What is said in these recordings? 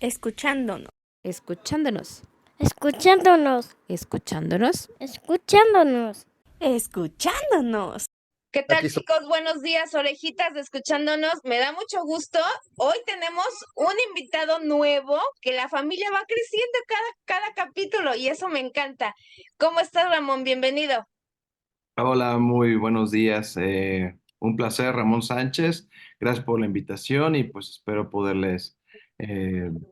escuchándonos, escuchándonos, Escuchándonos, escuchándonos. escuchándonos. escuchándonos. ¿Qué tal, Aquí estoy. chicos? Buenos días, orejitas de escuchándonos. Me da mucho gusto. Hoy tenemos un invitado nuevo que la familia va creciendo cada capítulo y eso me encanta. ¿Cómo estás, Ramón? Bienvenido. Hola, muy buenos días. Un placer, Ramón Sánchez. Gracias por la invitación y pues espero poderles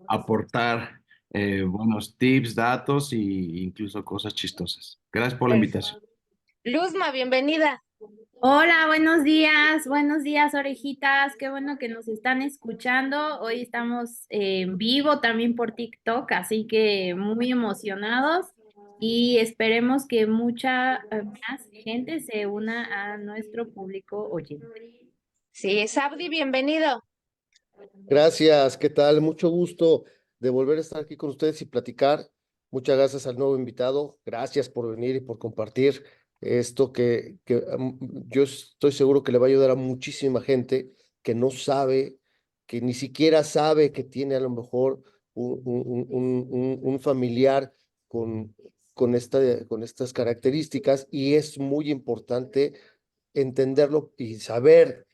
aportar buenos tips, datos e incluso cosas chistosas. Gracias por la Perfecto. invitación. Luzma, bienvenida. Hola, buenos días, orejitas. Qué bueno que nos están escuchando. Hoy estamos en vivo también por TikTok, así que muy emocionados y esperemos que mucha más gente se una a nuestro público oyente. Sí, Sabdi, bienvenido. Gracias, ¿qué tal? Mucho gusto de volver a estar aquí con ustedes y platicar. Muchas gracias al nuevo invitado. Gracias por venir y por compartir esto que yo estoy seguro que le va a ayudar a muchísima gente que no sabe, que ni siquiera sabe que tiene a lo mejor un familiar con, con estas características y es muy importante entenderlo y saber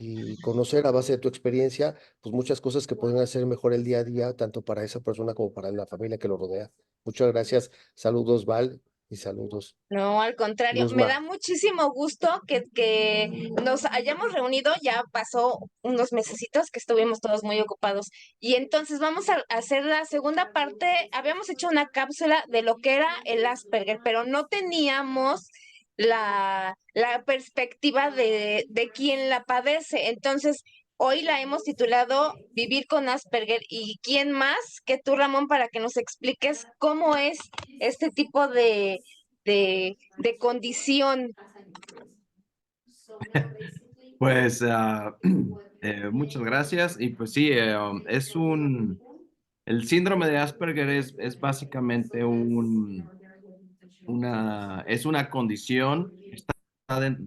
y conocer a base de tu experiencia, pues muchas cosas que pueden hacer mejor el día a día, tanto para esa persona como para la familia que lo rodea. Muchas gracias. Saludos, Val, y saludos, No, al contrario, me da Luzma. muchísimo gusto que nos hayamos reunido. Ya pasó unos mesecitos que estuvimos todos muy ocupados. Y entonces vamos a hacer la segunda parte. Habíamos hecho una cápsula de lo que era el Asperger, pero no teníamos la perspectiva de quien la padece. Entonces, hoy la hemos titulado Vivir con Asperger. ¿Y quién más que tú, Ramón, para que nos expliques cómo es este tipo de condición? Pues muchas gracias y pues sí, el síndrome de Asperger es básicamente es una condición,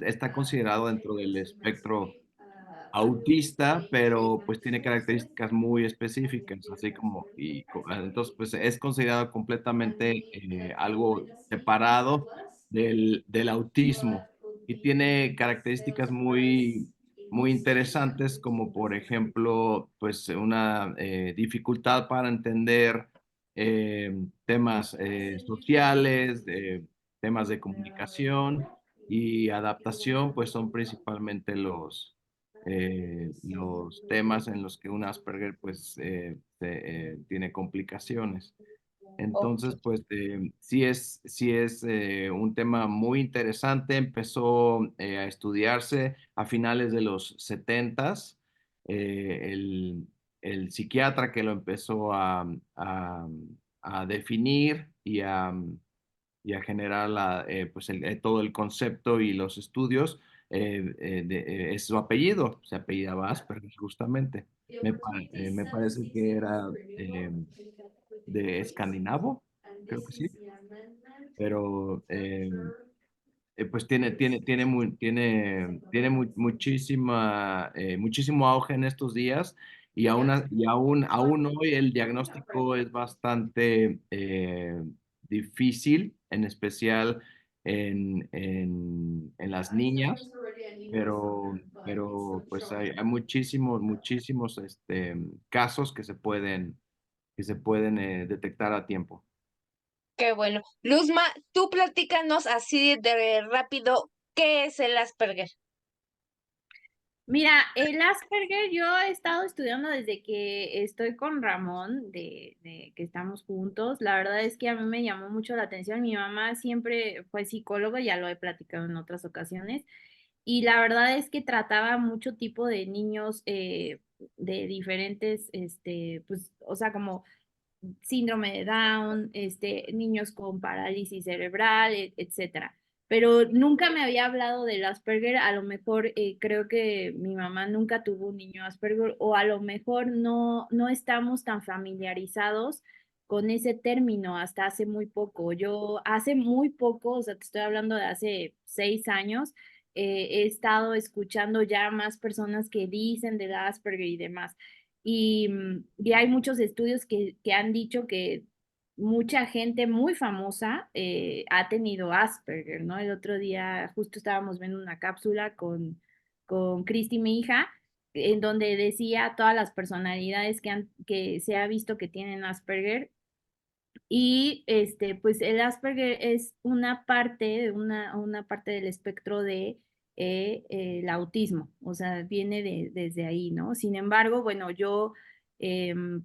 está considerado dentro del espectro autista, pero pues tiene características muy específicas, así como, entonces pues es considerado completamente algo separado del autismo y tiene características muy interesantes, como por ejemplo, pues una dificultad para entender temas sociales, temas de comunicación y adaptación, pues son principalmente los temas en los que un Asperger pues tiene complicaciones. Ok. Entonces, pues sí es un tema muy interesante. Empezó a estudiarse a finales de los setentas. El psiquiatra que lo empezó a definir y a generar pues todo el concepto y los estudios, es su apellido, se apellidaba Asperger justamente. Me parece que era de escandinavo, creo que sí, pero pues muchísimo auge en estos días y aún hoy el diagnóstico es bastante difícil, en especial en las niñas, pero pues hay muchísimos casos que se pueden detectar a tiempo. Qué bueno. Luzma, tú platícanos así de rápido, ¿qué es el Asperger? Mira, el Asperger yo he estado estudiando desde que estoy con Ramón, de que estamos juntos. La verdad es que a mí me llamó mucho la atención. Mi mamá siempre fue psicóloga, ya lo he platicado en otras ocasiones, y la verdad es que trataba mucho tipo de niños de diferentes, pues, o sea, como síndrome de Down, niños con parálisis cerebral, etcétera. Pero nunca me había hablado del Asperger, a lo mejor creo que mi mamá nunca tuvo un niño Asperger o a lo mejor no estamos tan familiarizados con ese término hasta hace muy poco. Yo hace muy poco, o sea, te estoy hablando de hace 6 años, he estado escuchando ya más personas que dicen del Asperger y demás. y hay muchos estudios que han dicho que mucha gente muy famosa ha tenido Asperger, ¿no? El otro día justo estábamos viendo una cápsula con Cristi, mi hija, en donde decía todas las personalidades que se ha visto que tienen Asperger. Y pues el Asperger es una parte del espectro de el autismo, o sea, viene desde ahí, ¿no? Sin embargo, bueno, yo,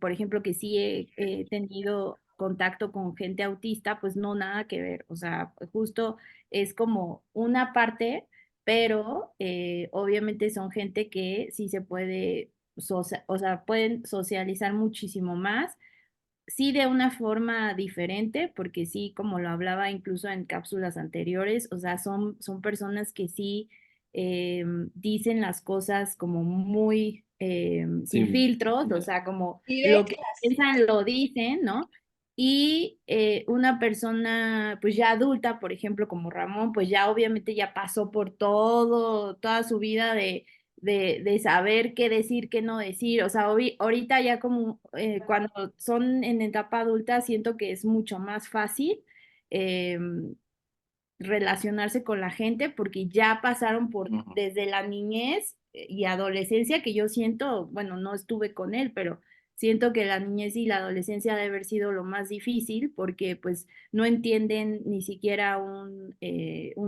por ejemplo, que sí he tenido contacto con gente autista, pues no, nada que ver, o sea, justo es como una parte, pero obviamente son gente que sí se puede, o sea, pueden socializar muchísimo más, sí de una forma diferente, porque sí, como lo hablaba incluso en cápsulas anteriores, o sea, son personas que sí dicen las cosas como muy sin Sí, filtros, o sea, como lo que Directas. piensan lo dicen, ¿no? Y una persona pues ya adulta, por ejemplo, como Ramón, pues ya obviamente ya pasó por toda su vida de saber qué decir, qué no decir. O sea, ahorita ya como cuando son en etapa adulta, siento que es mucho más fácil eh, relacionarse con la gente porque ya pasaron por ujú, desde la niñez y adolescencia, que yo siento, bueno, no estuve con él, pero siento que la niñez y la adolescencia debe haber sido lo más difícil porque pues no entienden ni siquiera un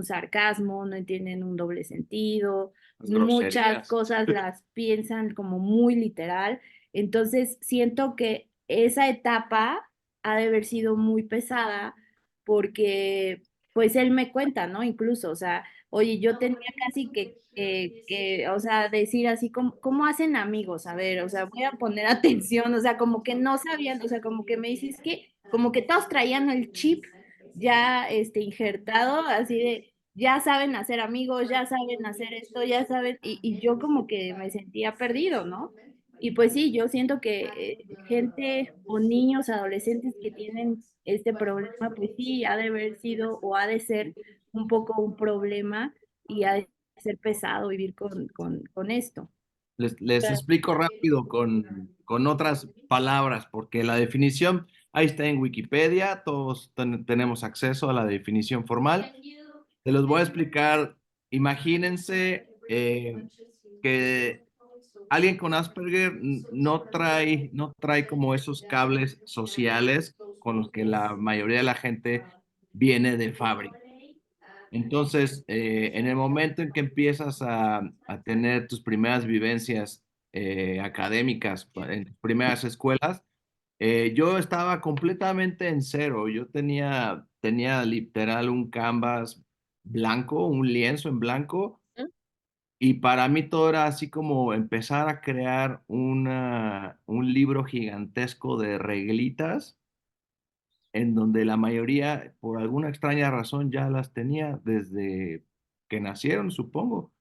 sarcasmo, no entienden un doble sentido, las muchas groserías. cosas las piensan como muy literal. Entonces siento que esa etapa ha de haber sido muy pesada porque pues él me cuenta, ¿no? Incluso, o sea, oye, yo tenía casi o sea, decir así como, ¿cómo hacen amigos? A ver, o sea, voy a poner atención, o sea, como que no sabían, o sea, como que me dices que, como que todos traían el chip ya, injertado, así de, ya saben hacer amigos, ya saben hacer esto, ya saben, y yo como que me sentía perdido, ¿no? Y pues sí, yo siento que gente o niños, adolescentes que tienen este problema, pues sí, ha de haber sido o ha de ser un poco un problema y ha de ser pesado vivir con esto. Les explico rápido con otras palabras, porque la definición ahí está en Wikipedia, todos tenemos acceso a la definición formal. Se los voy a explicar. Imagínense que alguien con Asperger no trae como esos cables sociales con los que la mayoría de la gente viene de fábrica. Entonces, en el momento en que empiezas a tener tus primeras vivencias académicas en tus primeras escuelas, yo estaba completamente en cero. Yo tenía literal un canvas blanco, un lienzo en blanco, y para mí todo era así como empezar a crear un libro gigantesco de reglitas en donde la mayoría, por alguna extraña razón, ya las tenía desde que nacieron, supongo.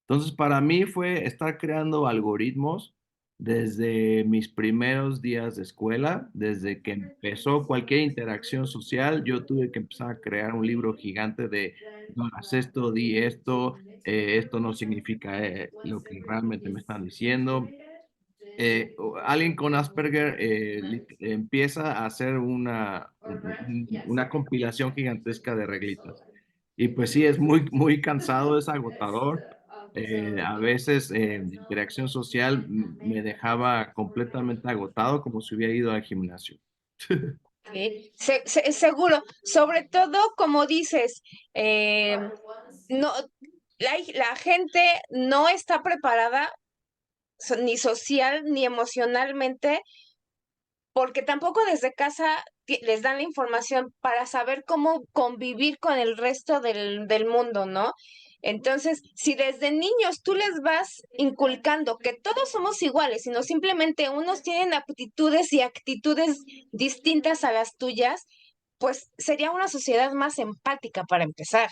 Entonces, para mí fue estar creando algoritmos desde mis primeros días de escuela, desde que empezó cualquier interacción social, yo tuve que empezar a crear un libro gigante de, no hagas esto, di esto, esto no significa lo que realmente me están diciendo. Alguien con Asperger empieza a hacer una compilación gigantesca de reglitas. Y pues sí, es muy, muy cansado, es agotador. A veces la interacción social me dejaba completamente agotado, como si hubiera ido al gimnasio. Sí, seguro, sobre todo como dices, no, la gente no está preparada ni social ni emocionalmente, porque tampoco desde casa les dan la información para saber cómo convivir con el resto del mundo, ¿no? Entonces, si desde niños tú les vas inculcando que todos somos iguales, sino simplemente unos tienen aptitudes y actitudes distintas a las tuyas, pues sería una sociedad más empática para empezar.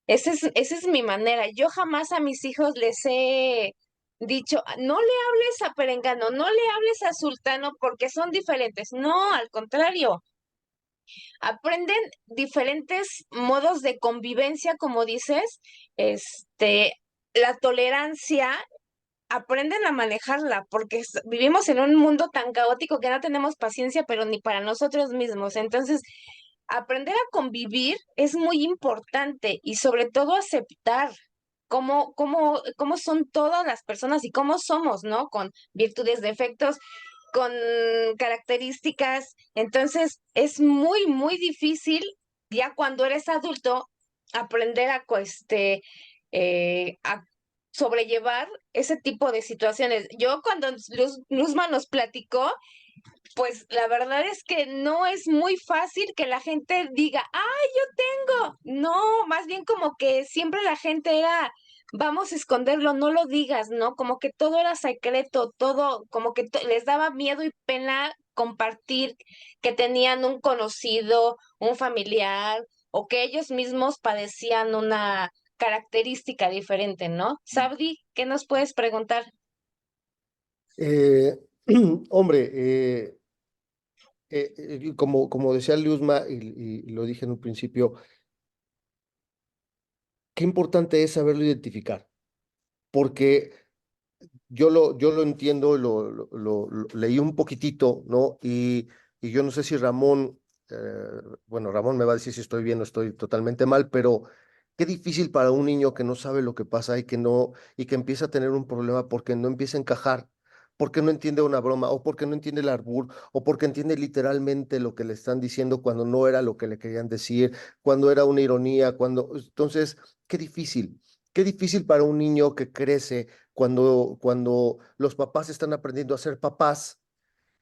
Esa es mi manera. Yo jamás a mis hijos les he dicho, no le hables a Perengano, no le hables a Sultano porque son diferentes. No, al contrario, aprenden diferentes modos de convivencia, como dices, la tolerancia aprenden a manejarla, porque vivimos en un mundo tan caótico que no tenemos paciencia, pero ni para nosotros mismos. Entonces, aprender a convivir es muy importante y sobre todo aceptar cómo son todas las personas y cómo somos, ¿no? Con virtudes, defectos, con características. Entonces, es muy, muy difícil ya cuando eres adulto aprender a sobrellevar ese tipo de situaciones. Yo cuando Luzma nos platicó, pues la verdad es que no es muy fácil que la gente diga, ¡ay, yo tengo! No, más bien como que siempre la gente era, vamos a esconderlo, no lo digas, ¿no? Como que todo era secreto, todo, como que les daba miedo y pena compartir que tenían un conocido, un familiar, o que ellos mismos padecían una característica diferente, ¿no? Sabdi, ¿qué nos puedes preguntar? Eh, hombre, como decía Liuzma y lo dije en un principio, qué importante es saberlo identificar, porque yo lo entiendo, lo leí un poquitito, ¿no? Y yo no sé si Ramón, bueno, Ramón me va a decir si estoy bien o estoy totalmente mal, pero qué difícil para un niño que no sabe lo que pasa y que no, y que empieza a tener un problema porque no empieza a encajar, porque no entiende una broma, o porque no entiende el albur, o porque entiende literalmente lo que le están diciendo cuando no era lo que le querían decir, cuando era una ironía, entonces, qué difícil para un niño que crece cuando los papás están aprendiendo a ser papás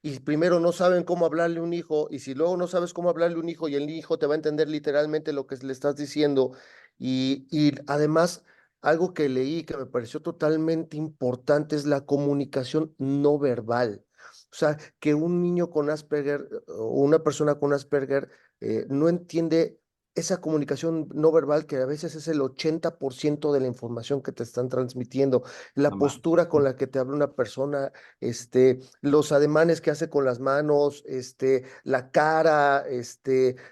y primero no saben cómo hablarle a un hijo, y si luego no sabes cómo hablarle a un hijo y el hijo te va a entender literalmente lo que le estás diciendo, y además algo que leí que me pareció totalmente importante es la comunicación no verbal. O sea, que un niño con Asperger o una persona con Asperger no entiende esa comunicación no verbal que a veces es el 80% de la información que te están transmitiendo, la Mamá. postura con la que te habla una persona, los ademanes que hace con las manos, la cara,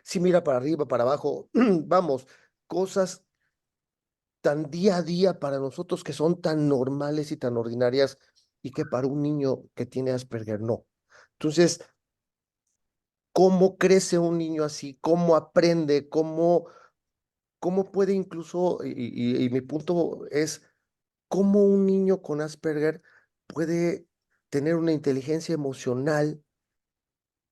si mira para arriba, para abajo, vamos, cosas tan día a día para nosotros que son tan normales y tan ordinarias y que para un niño que tiene Asperger no. Entonces, ¿cómo crece un niño así? ¿Cómo aprende? ¿Cómo puede incluso, y mi punto es, cómo un niño con Asperger puede tener una inteligencia emocional?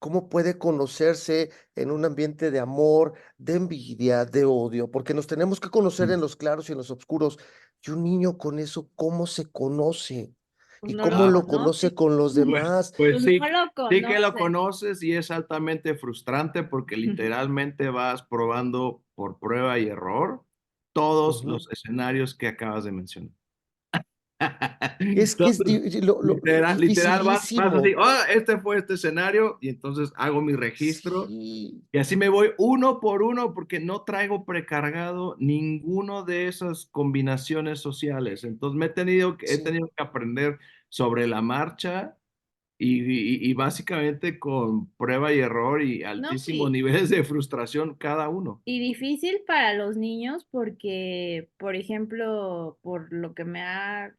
¿Cómo puede conocerse en un ambiente de amor, de envidia, de odio? Porque nos tenemos que conocer en los claros y en los oscuros. Y un niño con eso, ¿cómo se conoce? Pues ¿Y no lo cómo Ah, lo conoces, conoce con los pues, demás? pues pues sí, no lo sí que lo conoces. conoces y es altamente frustrante porque literalmente vas probando por prueba y error todos Ujú. los escenarios que acabas de mencionar. Es que es Entonces, literal vas así, dificilísimo. este fue este escenario y entonces hago mi registro Sí, y así me voy uno por uno porque no traigo precargado ninguno de esas combinaciones sociales. Entonces he sí. tenido que aprender sobre la marcha y básicamente con prueba y error y No, altísimos sí. niveles de frustración cada uno. Y difícil para los niños porque, por ejemplo, por lo que me ha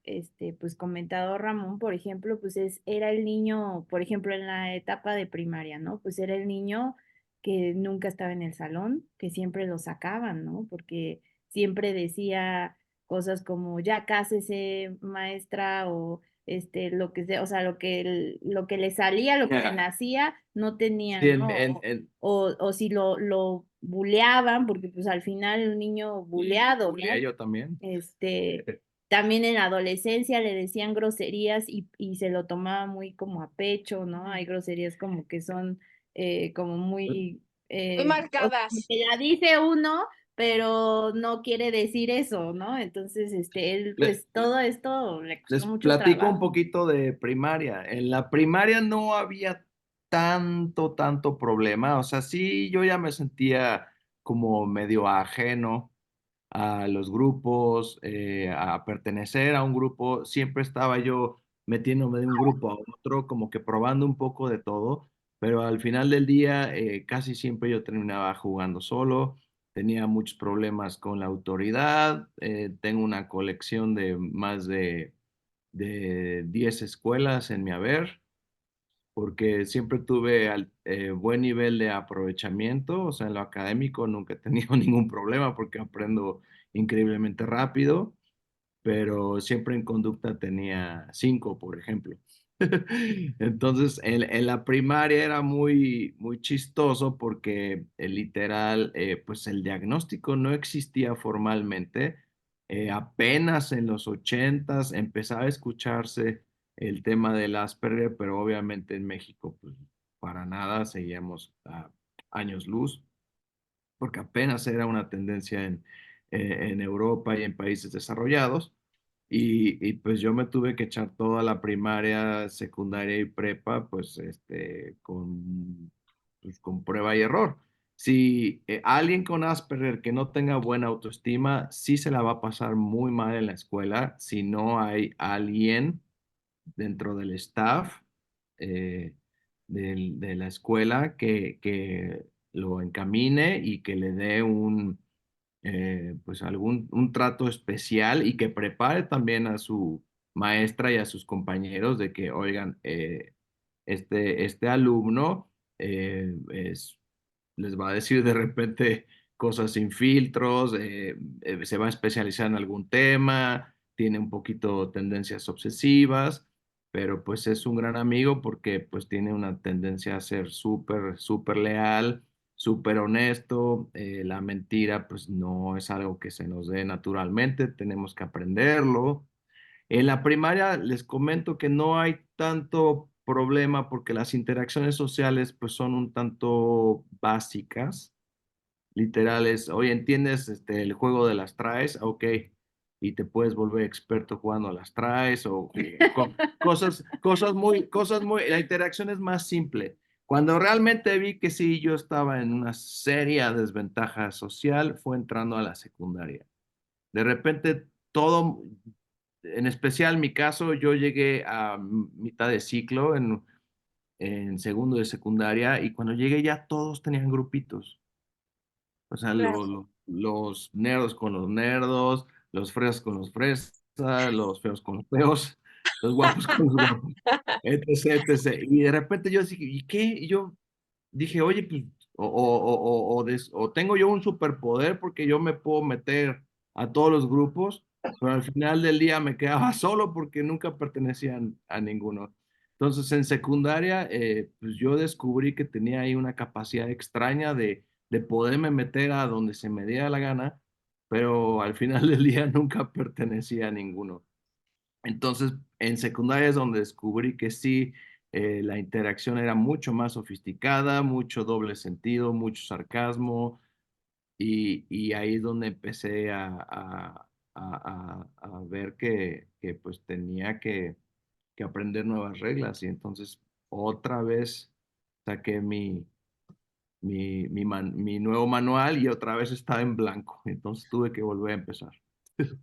pues comentado Ramón, por ejemplo, pues era el niño, por ejemplo, en la etapa de primaria, ¿no? Pues era el niño que nunca estaba en el salón, que siempre lo sacaban, ¿no? Porque siempre decía cosas como ya cásese, maestra, o lo que sea, o sea, lo que le salía, lo que le nacía, no tenía, Sí, ¿no? O si lo buleaban, porque pues al final un niño y buleado, bulía ¿no? yo también. También en la adolescencia le decían groserías y se lo tomaba muy como a pecho, ¿no? Hay groserías como que son como muy, Muy o sea, como marcadas. que la dice uno, pero no quiere decir eso, ¿no? Entonces, él, Le- pues todo esto le Les costó mucho platico un trabajo. poquito de primaria. En la primaria no había tanto problema. O sea, sí, yo ya me sentía como medio ajeno a los grupos, a pertenecer a un grupo. Siempre estaba yo metiéndome de un grupo a otro, como que probando un poco de todo, pero al final del día casi siempre yo terminaba jugando solo. Tenía muchos problemas con la autoridad. Tengo una colección de más de de 10 escuelas en mi haber, porque siempre tuve buen nivel de aprovechamiento, o sea, en lo académico nunca he tenido ningún problema porque aprendo increíblemente rápido, pero siempre en conducta tenía 5, por ejemplo. Entonces, en la primaria era muy chistoso porque literal, pues el diagnóstico no existía formalmente. Apenas en los 80s empezaba a escucharse el tema del Asperger, pero obviamente en México, pues para nada, seguíamos a años luz, porque apenas era una tendencia en Europa y en países desarrollados. Pues yo me tuve que echar toda la primaria, secundaria y prepa, pues con prueba y error. Si alguien con Asperger que no tenga buena autoestima, sí se la va a pasar muy mal en la escuela si no hay alguien dentro del staff eh, de la escuela que lo encamine y que le dé pues un trato especial y que prepare también a su maestra y a sus compañeros de que, oigan, este alumno les va a decir de repente cosas sin filtros, se va a especializar en algún tema, tiene un poquito tendencias obsesivas, pero pues es un gran amigo porque pues tiene una tendencia a ser súper leal, súper honesto. La mentira pues no es algo que se nos dé naturalmente, tenemos que aprenderlo. En la primaria les comento que no hay tanto problema porque las interacciones sociales pues son un tanto básicas, literales. Oye, ¿entiendes el juego de las traes? Ok. Y te puedes volver experto jugando a las traes o cosas muy, la interacción es más simple. Cuando realmente vi que sí, yo estaba en una seria desventaja social, fue entrando a la secundaria. De repente todo, en especial mi caso, yo llegué a mitad de ciclo en segundo de secundaria y cuando llegué ya todos tenían grupitos. O sea, Claro. los nerdos con los nerdos, los fresas con los fresas, los feos con los feos, los guapos con los guapos, etc. Y de repente yo dije, ¿y qué? Y yo dije, oye, pues, o tengo yo un superpoder porque yo me puedo meter a todos los grupos, pero al final del día me quedaba solo porque nunca pertenecían a ninguno. Entonces, en secundaria, pues yo descubrí que tenía ahí una capacidad extraña de poderme meter a donde se me diera la gana, pero al final del día nunca pertenecía a ninguno. Entonces, en secundaria es donde descubrí que sí, la interacción era mucho más sofisticada, mucho doble sentido, mucho sarcasmo, y ahí es donde empecé a ver que pues tenía que aprender nuevas reglas. Y entonces otra vez saqué mi nuevo manual y otra vez estaba en blanco. Entonces tuve que volver a empezar.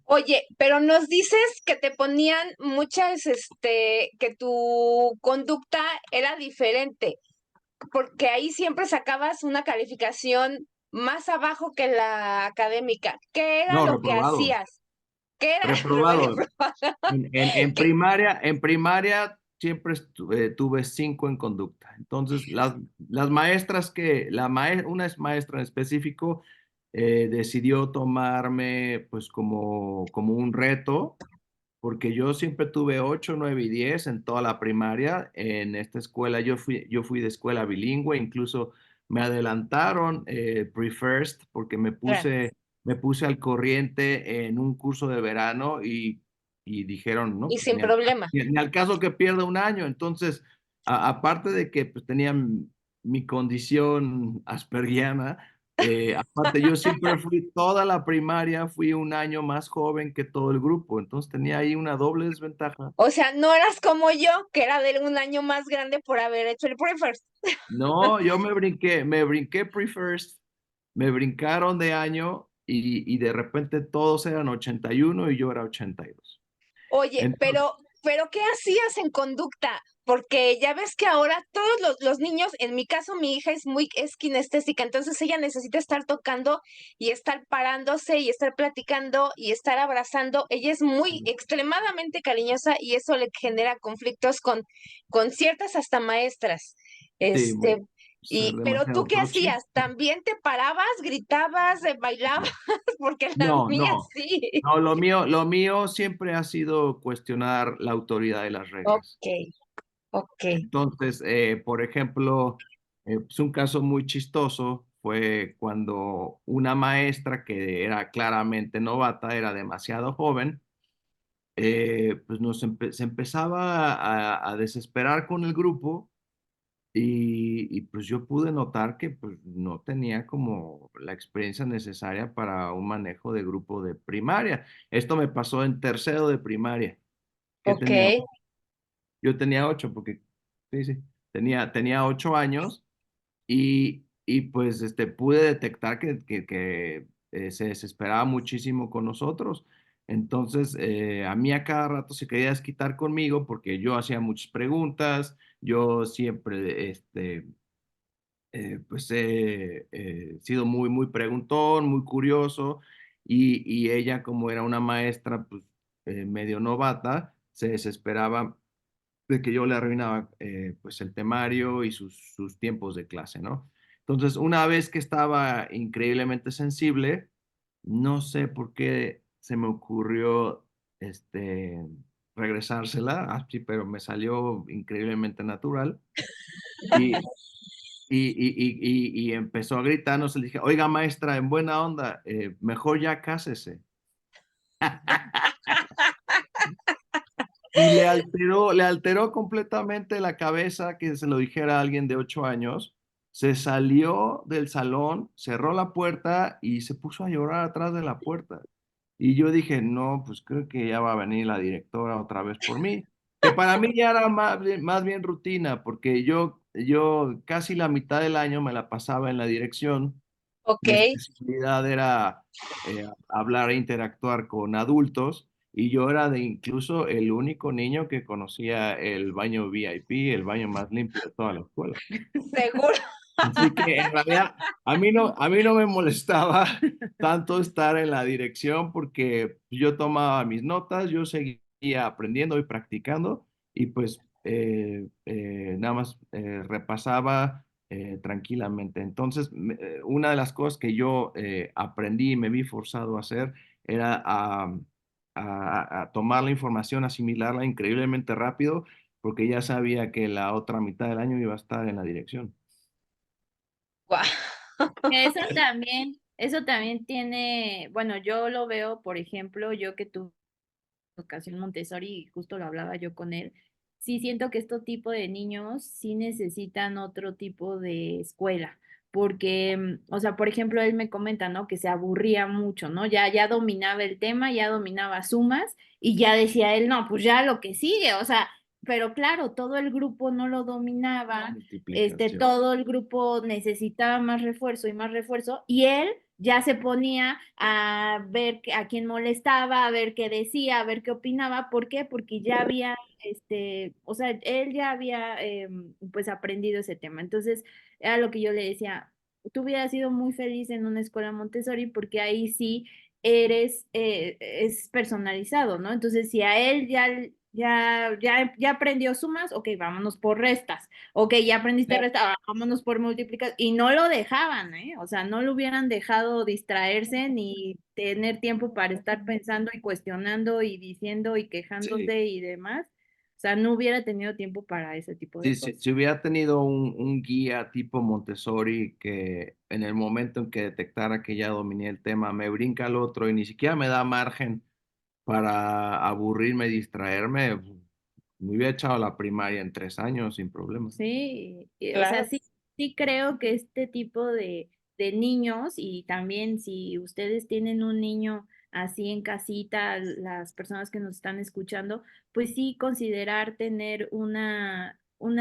Oye, pero nos dices que te ponían muchas, que tu conducta era diferente, porque ahí siempre sacabas una calificación más abajo que la académica. ¿Qué era No, lo que reprobado. hacías? ¿Qué era lo que Reprobado. En primaria siempre tuve 5 en conducta. Entonces, las maestras una es maestra en específico, decidió tomarme pues como un reto, porque yo siempre tuve 8, 9 y 10 en toda la primaria. En esta escuela yo fui de escuela bilingüe, incluso me adelantaron pre-first porque me puse al corriente en un curso de verano y dijeron, no, y pues sin problema? ni al caso que pierda un año. Entonces, aparte de que pues, tenía mi condición aspergiana, aparte yo siempre toda la primaria fui un año más joven que todo el grupo, entonces tenía ahí una doble desventaja. O sea, no eras como yo, que era de un año más grande por haber hecho el pre-first. No, yo me brinqué pre-first, me brincaron de año y de repente todos eran 81 y yo era 82. Oye, Entonces, pero ¿qué hacías en conducta? porque ya ves que ahora todos los niños, en mi caso mi hija es kinestésica, entonces ella necesita estar tocando y estar parándose y estar platicando y estar abrazando. Ella es muy extremadamente cariñosa y eso le genera conflictos con ciertas hasta maestras. Sí, Este, ser pero ¿tú demasiado qué touchy. hacías? ¿También te parabas, gritabas, bailabas? Porque la No, mía no, sí. no, lo mío siempre ha sido cuestionar la autoridad de las reglas. Ok, ok, Entonces, por ejemplo, pues un caso muy chistoso fue cuando una maestra que era claramente novata, era demasiado joven, pues se empezaba a desesperar con el grupo y pues yo pude notar que pues no tenía como la experiencia necesaria para un manejo de grupo de primaria. Esto me pasó en tercero de primaria, que ok. tenía, yo tenía 8, porque sí, sí, tenía 8 años y pues pude detectar que se desesperaba muchísimo con nosotros. Entonces, a mí a cada rato se quería desquitar conmigo porque yo hacía muchas preguntas, yo siempre, pues he sido muy, muy preguntón, muy curioso, y ella, como era una maestra, pues medio novata, se desesperaba de que yo le arruinaba pues el temario y sus tiempos de clase, ¿no? Entonces, una vez que estaba increíblemente sensible, no sé por qué se me ocurrió regresársela, así, pero me salió increíblemente natural. Y, y empezó a gritarnos, le dije, oiga maestra, en buena onda, mejor ya cásese. Y le alteró completamente la cabeza que se lo dijera a alguien de 8 años. Se salió del salón, cerró la puerta y se puso a llorar atrás de la puerta. Y yo dije, no, pues creo que ya va a venir la directora otra vez por mí. Que para mí ya era más bien rutina, porque yo casi la mitad del año me la pasaba en la dirección. Ok, Mi especialidad era hablar e interactuar con adultos y yo era de incluso el único niño que conocía el baño VIP, el baño más limpio de toda la escuela. seguro. Así que en realidad a mí no me molestaba tanto estar en la dirección porque yo tomaba mis notas, yo seguía aprendiendo y practicando y pues nada más repasaba tranquilamente. Entonces, una de las cosas que yo aprendí y me vi forzado a hacer era a tomar la información, asimilarla increíblemente rápido porque ya sabía que la otra mitad del año iba a estar en la dirección. Guau. Eso también tiene, bueno, yo lo veo, por ejemplo, yo que tuve educación Montessori y justo lo hablaba yo con él, sí siento que este tipo de niños sí necesitan otro tipo de escuela, porque, o sea, por ejemplo, él me comenta, ¿no? Que se aburría mucho, ¿no? Ya dominaba el tema, ya dominaba sumas y ya decía él, no, pues ya lo que sigue, o sea, pero claro, todo el grupo no lo dominaba, Multiplicación. todo el grupo necesitaba más refuerzo, y él ya se ponía a ver a quién molestaba, a ver qué decía, a ver qué opinaba. ¿Por qué? Porque ya había, o sea, él ya había pues aprendido ese tema. Entonces, era lo que yo le decía, tú hubieras sido muy feliz en una escuela Montessori porque ahí sí es personalizado, ¿no? Entonces, si a él ya aprendió sumas, ok, vámonos por restas. Ok, ya aprendiste restas, ahora vámonos por multiplicación. Y no lo dejaban, ¿eh? O sea, no lo hubieran dejado distraerse ni tener tiempo para estar pensando y cuestionando y diciendo y Sí, quejándose y demás. O sea, no hubiera tenido tiempo para ese tipo de sí, cosas. si hubiera tenido un guía tipo Montessori que en el momento en que detectara que ya dominé el tema, me brinca al otro y ni siquiera me da margen para aburrirme y distraerme, me hubiera echado la primaria en 3 años sin problema. Sí, o sea, Claro. sí creo que este tipo de niños, y también si ustedes tienen un niño así en casita, las personas que nos están escuchando, pues sí considerar tener una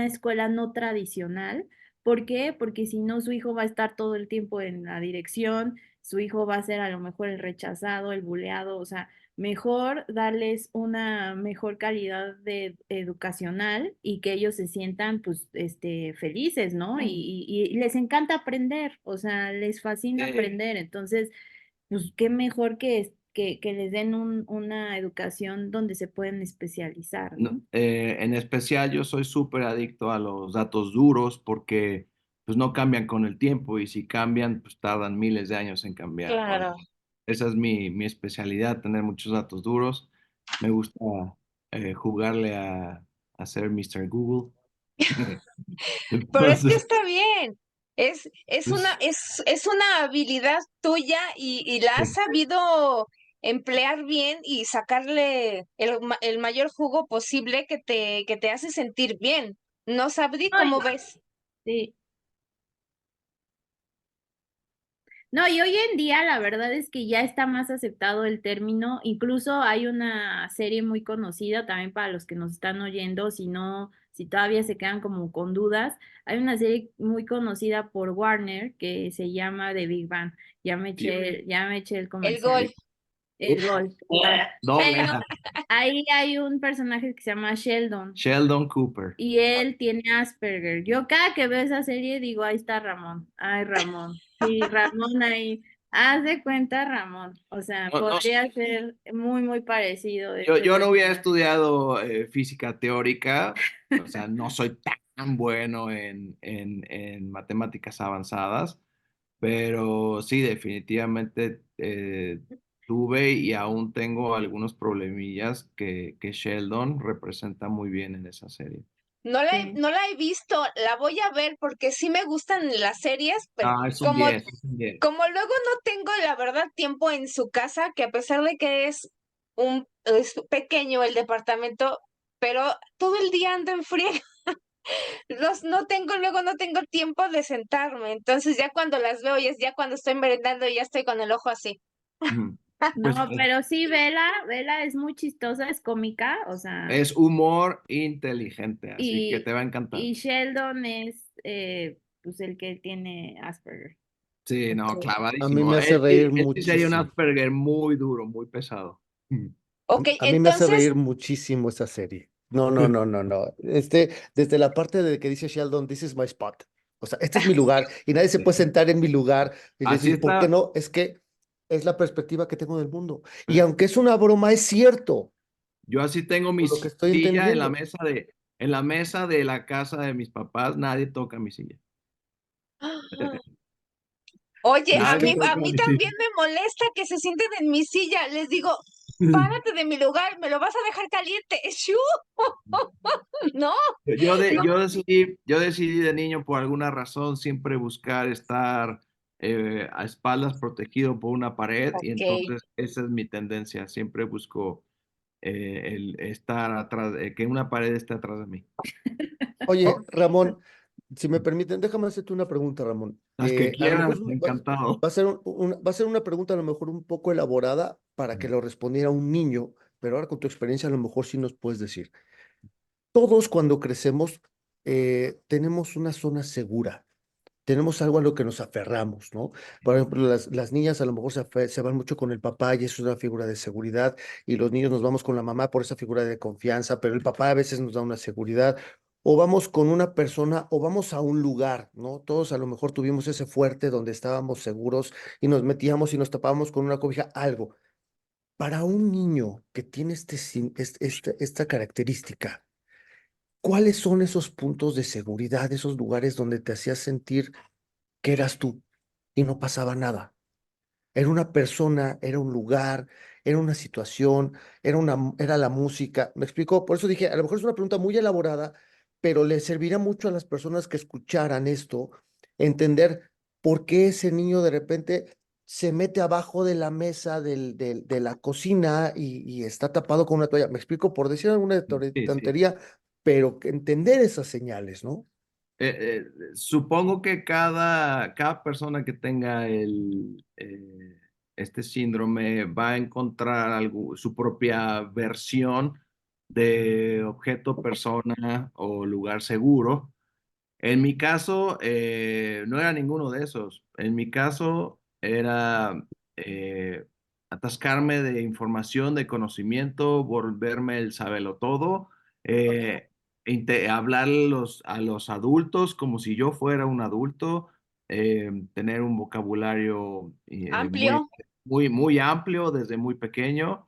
escuela no tradicional. ¿Por qué? Porque si no, su hijo va a estar todo el tiempo en la dirección, su hijo va a ser a lo mejor el rechazado, el buleado, o sea, mejor darles una mejor calidad de educacional y que ellos se sientan pues felices, ¿no? Y les encanta aprender, o sea, les fascina aprender, entonces, pues qué mejor que les den una educación donde se pueden especializar, No, ¿no? en especial yo soy súper adicto a los datos duros porque pues no cambian con el tiempo y si cambian pues tardan miles de años en cambiar, ¿no? Claro. Esa es mi especialidad, tener muchos datos duros. Me gusta jugarle a ser Mr. Google. Pero es que Entonces, está bien. pues, Es una habilidad tuya y la has sí. sabido emplear bien y sacarle el mayor jugo posible que te hace sentir bien. ¿No, Sabri? Ay, ¿Cómo ves? sí. No, y hoy en día la verdad es que ya está más aceptado el término, incluso hay una serie muy conocida también para los que nos están oyendo, si no, si todavía se quedan como con dudas, hay una serie muy conocida por Warner que se llama The Big Bang. Ya me eché el El comercial. gol. El gol. Doble Pero A. ahí hay un personaje que se llama Sheldon Sheldon Cooper. y él tiene Asperger. Yo cada que veo esa serie digo, ahí está Ramón. Ay, Ramón. Sí, Ramón ahí. Haz de cuenta, Ramón. O sea, No, no, podría ser muy, muy parecido este yo no hubiera personaje. estudiado física teórica, o sea, no soy tan bueno en matemáticas avanzadas, pero sí, definitivamente tuve y aún tengo algunos problemillas que Sheldon representa muy bien en esa serie. Sí. No la he visto, la voy a ver porque sí me gustan las series, pero Ah, es un como, 10, es un 10. como luego no tengo la verdad tiempo en su casa, que a pesar de que es pequeño el departamento, pero todo el día ando en friega. Luego no tengo tiempo de sentarme. Entonces ya cuando las veo y es ya cuando estoy merendando y ya estoy con el ojo así. Ujú. Pues No, pero sí, Vela es muy chistosa, es cómica, o sea, es humor inteligente, así que y, te va a encantar. y Sheldon es pues el que tiene Asperger. Sí, no, Entonces, A mí clavadísimo. me hace reír Este sería un muchísimo. Asperger muy duro, muy pesado. Ok, A mí me hace entonces, reír muchísimo esa serie. No, no, no, no, no. Desde la parte de que dice Sheldon, this is my spot. O sea, este es mi lugar y nadie se puede sentar en mi lugar y Así decir, ¿por qué está. no? Es que es la perspectiva que tengo del mundo. Y aunque es una broma, es cierto, Yo así tengo mi por lo que estoy silla entendiendo. en la mesa de la casa de mis papás, nadie toca mi silla. oye, Nadie a toca mí mi también silla. me molesta que se sienten en mi silla. Les digo, párate de mi lugar, me lo vas a dejar caliente. ¡Shoo! No, no. Yo decidí de niño por alguna razón siempre buscar estar a espaldas protegido por una pared y Ok. entonces esa es mi tendencia. Siempre busco el estar atrás, que una pared esté atrás de mí. Oye, Ramón, si me permiten, déjame hacerte una pregunta, Ramón. Las que A lo mejor quieras, encantado. va a ser va a ser una pregunta a lo mejor un poco elaborada para que lo respondiera un niño, pero ahora con tu experiencia a lo mejor sí nos puedes decir. Todos cuando crecemos tenemos una zona segura, tenemos algo a lo que nos aferramos, ¿no? Por ejemplo, las niñas a lo mejor se van mucho con el papá y eso es una figura de seguridad, y los niños nos vamos con la mamá por esa figura de confianza, pero el papá a veces nos da una seguridad, o vamos con una persona, o vamos a un lugar, ¿no? Todos a lo mejor tuvimos ese fuerte donde estábamos seguros y nos metíamos y nos tapábamos con una cobija, algo. Para un niño que tiene esta característica, ¿cuáles son esos puntos de seguridad, esos lugares donde te hacías sentir que eras tú y no pasaba nada? Era una persona, era un lugar, era una situación, era la música. ¿Me explico? Por eso dije, a lo mejor es una pregunta muy elaborada, pero le serviría mucho a las personas que escucharan esto, entender por qué ese niño de repente se mete abajo de la mesa de la cocina y está tapado con una toalla. Me explico, por decir alguna Sí, sí. tontería, pero que entender esas señales, ¿no? Supongo que cada persona que tenga este síndrome va a encontrar su propia versión de objeto, persona o lugar seguro. En mi caso, no era ninguno de esos. En mi caso, era atascarme de información, de conocimiento, volverme el sabelotodo, eh, hablar a los adultos como si yo fuera un adulto, tener un vocabulario Amplio. muy amplio desde muy pequeño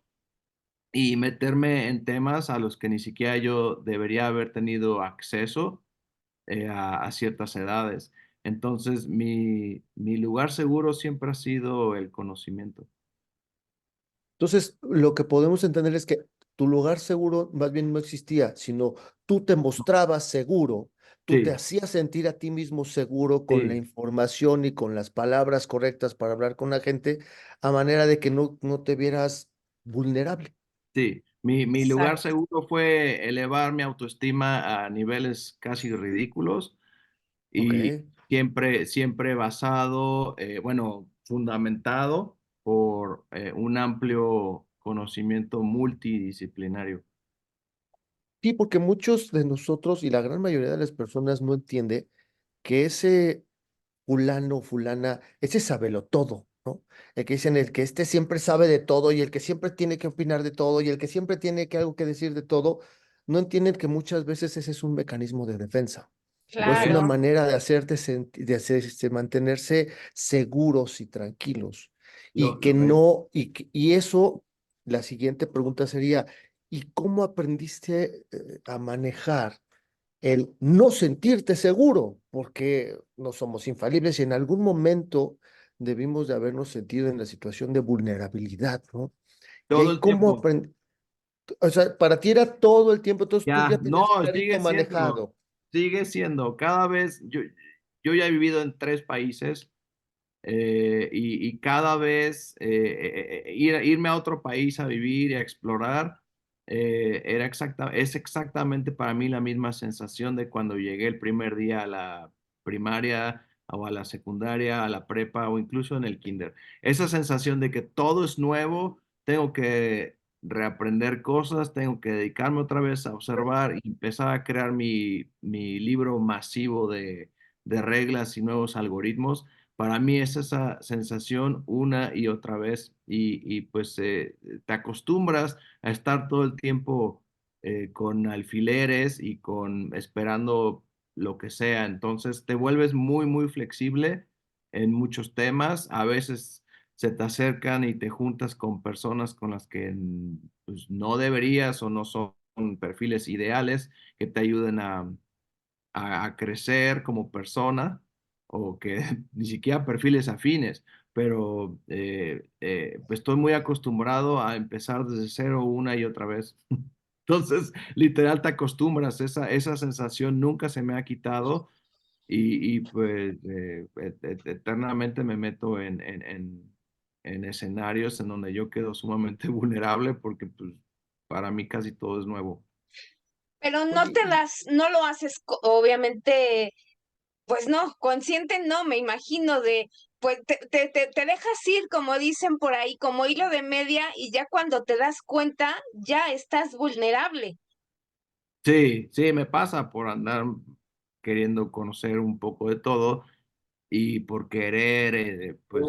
y meterme en temas a los que ni siquiera yo debería haber tenido acceso a ciertas edades. Entonces, mi lugar seguro siempre ha sido el conocimiento. Entonces, lo que podemos entender es que tu lugar seguro más bien no existía, sino tú te mostrabas seguro, tú te Sí, hacías sentir a ti mismo seguro con la sí, información y con las palabras correctas para hablar con la gente, a manera de que no te vieras vulnerable. sí. Mi lugar Exacto. seguro fue elevar mi autoestima a niveles casi ridículos Ok. y siempre basado, bueno, fundamentado por un amplio conocimiento multidisciplinario. Sí, porque muchos de nosotros y la gran mayoría de las personas no entiende que ese fulano, fulana, ese sabelo todo, ¿no? El que dicen el que este siempre sabe de todo y el que siempre tiene que opinar de todo y el que siempre tiene que algo que decir de todo, no entienden que muchas veces ese es un mecanismo de defensa o es una Claro. manera de de mantenerse seguros y tranquilos y que no, y eso, la siguiente pregunta sería, ¿y cómo aprendiste a manejar el no sentirte seguro, porque no somos infalibles y en algún momento debimos de habernos sentido en la situación de vulnerabilidad, ¿no? Y Todo ahí el cómo tiempo. aprendí, o sea, para ti era todo el tiempo, entonces tú Ya, ya no, tenías clarito manejado. sigue siendo, cada vez, yo ya he vivido en 3 países y cada vez irme a otro país a vivir y a explorar es exactamente para mí la misma sensación de cuando llegué el primer día a la primaria o a la secundaria, a la prepa o incluso en el kinder. Esa sensación de que todo es nuevo, tengo que reaprender cosas, tengo que dedicarme otra vez a observar y empezar a crear mi libro masivo de reglas y nuevos algoritmos. Para mí es esa sensación una y otra vez pues te acostumbras a estar todo el tiempo con alfileres y con esperando lo que sea. Entonces te vuelves muy flexible en muchos temas. A veces se te acercan y te juntas con personas con las que pues, no deberías o no son perfiles ideales que te ayuden a crecer como persona o que ni siquiera perfiles afines, pero pues estoy muy acostumbrado a empezar desde cero una y otra vez. Entonces, literal, te acostumbras, esa sensación nunca se me ha quitado pues eternamente me meto en escenarios en donde yo quedo sumamente vulnerable porque pues para mí casi todo es nuevo. Pero no Oye, te das, no lo haces, obviamente, pues no, consciente no, me imagino pues te dejas ir, como dicen por ahí, como hilo de media, y ya cuando te das cuenta, ya estás vulnerable. Sí, sí, me pasa por andar queriendo conocer un poco de todo y por querer, pues,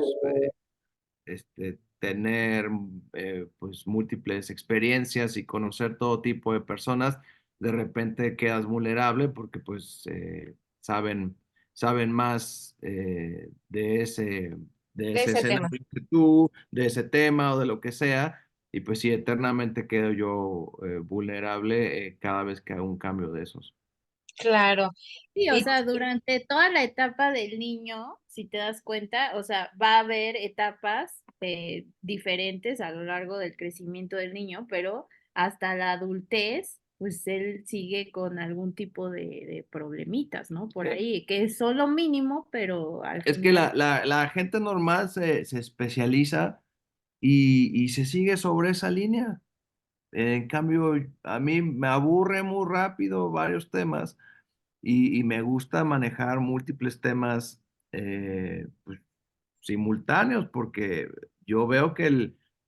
tener, pues, múltiples experiencias y conocer todo tipo de personas, de repente quedas vulnerable porque, pues, saben más de De ese ese tema. escenario que tú, de ese tema o de lo que sea. Y pues sí, eternamente quedo yo vulnerable cada vez que hago un cambio de esos. Claro. Sí, o Y sea, durante toda la etapa del niño, si te das cuenta, o sea, va a haber etapas diferentes a lo largo del crecimiento del niño, pero hasta la adultez, pues él sigue con algún tipo de problemitas, ¿no? Por ahí, que es solo mínimo, pero al Es que final, la gente normal se especializa y se sigue sobre esa línea. En cambio, a mí me aburre muy rápido varios temas y me gusta manejar múltiples temas pues, simultáneos porque yo veo que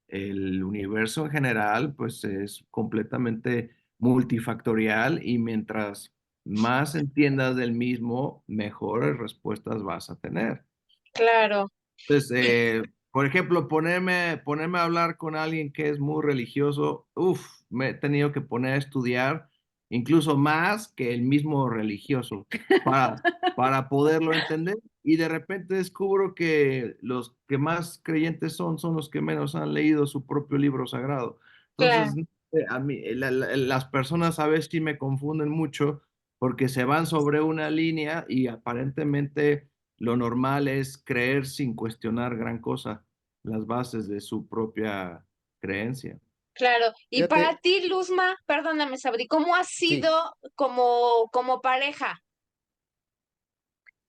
el universo en general pues es completamente multifactorial y mientras más entiendas del mismo, mejores respuestas vas a tener. claro. Entonces, Por ejemplo, ponerme a hablar con alguien que es muy religioso, me he tenido que poner a estudiar incluso más que el mismo religioso para, para poderlo entender. Y de repente descubro que los que más creyentes son los que menos han leído su propio libro sagrado. Claro. Entonces, a mí, las personas a veces sí me confunden mucho porque se van sobre una línea y aparentemente lo normal es creer sin cuestionar gran cosa las bases de su propia creencia. Claro, y para Fíjate, ti, Luzma, perdóname, Sabri, ¿cómo has sido sí, como pareja?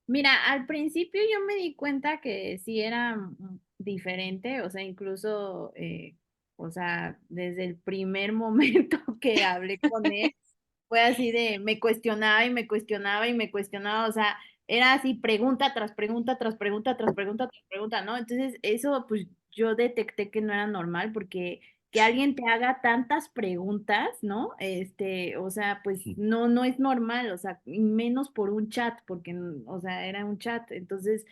Mira, al principio yo me di cuenta que sí era diferente, o sea, incluso, o sea, desde el primer momento que hablé con él, fue así de, me cuestionaba y me cuestionaba y me cuestionaba, o sea, era así pregunta tras pregunta, tras pregunta, tras pregunta, tras pregunta, ¿no? Entonces, eso, pues yo detecté que no era normal porque que alguien te haga tantas preguntas, ¿no? O sea, pues no es normal, o sea, y menos por un chat, porque, o sea, era un chat, entonces,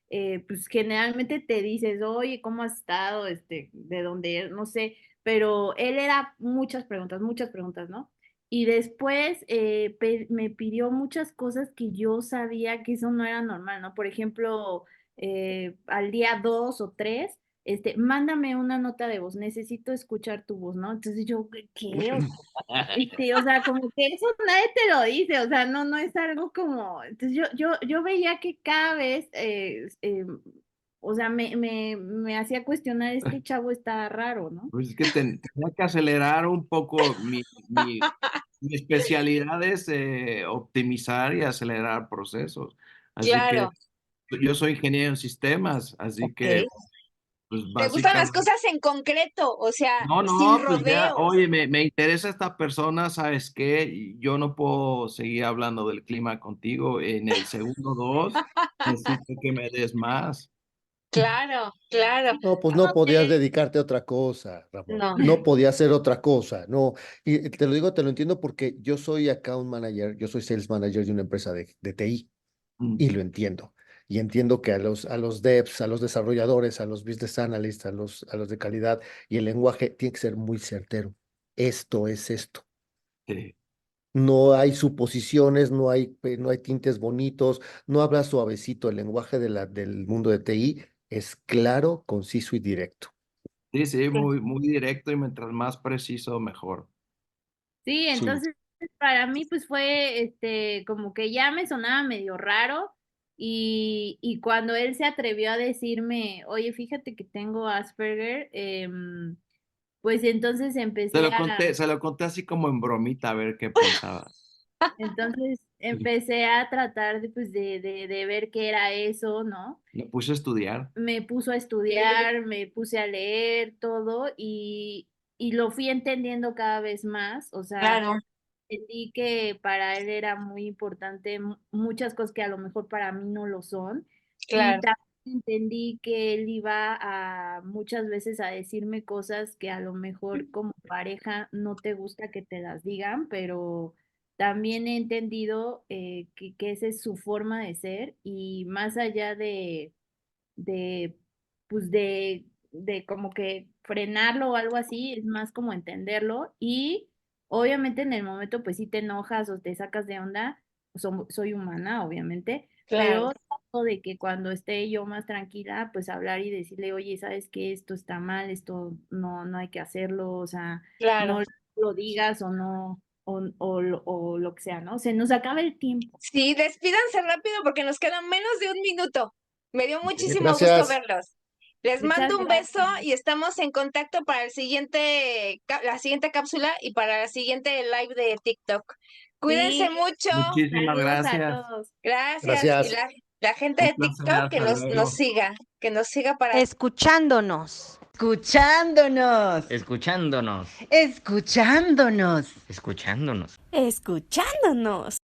pues generalmente te dices, oye, ¿cómo has estado? ¿De dónde eres? No sé, pero él era muchas preguntas, ¿no? Y después me pidió muchas cosas que yo sabía que eso no era normal, ¿no? Por ejemplo, al día 2 o 3, mándame una nota de voz, necesito escuchar tu voz, ¿no? Entonces yo, ¿qué? O sea, como que eso nadie te lo dice, o sea, no es algo como, entonces yo veía que cada vez, o sea, me hacía cuestionar, este chavo está raro, ¿no? Pues es que tenía que acelerar un poco mi especialidad es optimizar y acelerar procesos. Así que Claro, yo soy ingeniero en sistemas, así que ok. pues ¿Te gustan las básicamente. cosas en concreto? O sea, No, sin no, pues ya, rodeos. oye, me interesa esta persona, ¿sabes qué? Y yo no puedo seguir hablando del clima contigo. En el segundo dos, necesito que me des más. Claro, claro. no, pues no Ok. podías dedicarte a otra cosa, Ramón. No, No podías hacer otra cosa, no. Y te lo digo, te lo entiendo porque yo soy account manager, yo soy sales manager de una empresa de TI Mm, y lo entiendo. Y entiendo que a los devs, a los desarrolladores, a los business analysts, a los de calidad y el lenguaje tiene que ser muy certero. Esto es esto. sí. No hay suposiciones, no hay tintes bonitos, no habla suavecito. El lenguaje del mundo de TI es claro, conciso y directo. Sí, sí, sí. muy, muy directo y mientras más preciso, mejor. Sí, Sí. entonces para mí pues fue como que ya me sonaba medio raro y cuando él se atrevió a decirme, oye, fíjate que tengo Asperger, pues entonces Se lo conté así como en bromita a ver qué pensaba. empecé a tratar de, pues, de ver qué era eso, ¿no? Me puse a estudiar. Me puso a estudiar, me puse a leer todo y lo fui entendiendo cada vez más, o sea, Claro, entendí que para él era muy importante muchas cosas que a lo mejor para mí no lo son. Y claro, también entendí que él iba a muchas veces a decirme cosas que a lo mejor como pareja no te gusta que te las digan, pero también he entendido que esa es su forma de ser y más allá de, pues de como que frenarlo o algo así, es más como entenderlo y obviamente en el momento pues sí te enojas o te sacas de onda, soy humana obviamente, claro, pero trato de que cuando esté yo más tranquila pues hablar y decirle, oye, ¿sabes qué? Esto está mal, esto no hay que hacerlo, o sea, claro. no lo digas o no. O lo que sea, ¿no? Se nos acaba el tiempo. Sí, despídanse rápido porque nos queda menos de un minuto. Me dio muchísimo gusto Gracias. verlos. Les Muchas mando un beso gracias. y estamos en contacto para la siguiente cápsula y para la siguiente live de TikTok. Cuídense Sí, mucho. Muchísimas saludos a gracias. todos. Gracias. Y Gracias. la gente Un de placer, TikTok hasta luego. que nos siga para Escuchándonos. Escuchándonos. Escuchándonos. Escuchándonos. Escuchándonos. Escuchándonos.